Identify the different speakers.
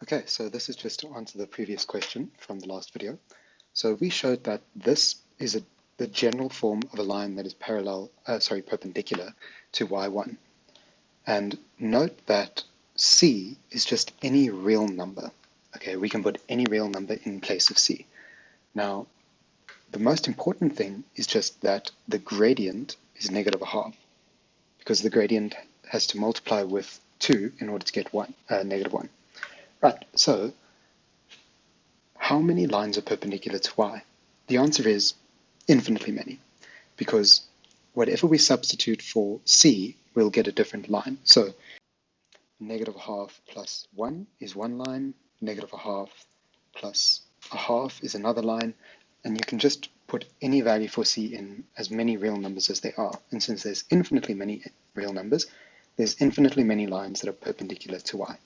Speaker 1: Okay, so this is just to answer the previous question from the last video. So we showed that this is the general form of a line that is perpendicular to y1. And note that c is just any real number. Okay, we can put any real number in place of c. Now, the most important thing is just that the gradient is negative a half, because the gradient has to multiply with 2 in order to get negative 1. Right, so how many lines are perpendicular to y? The answer is infinitely many, because whatever we substitute for c, we'll get a different line. So negative a half plus 1 is one line, negative a half plus a half is another line, and you can just put any value for c in as many real numbers as there are. And since there's infinitely many real numbers, there's infinitely many lines that are perpendicular to y.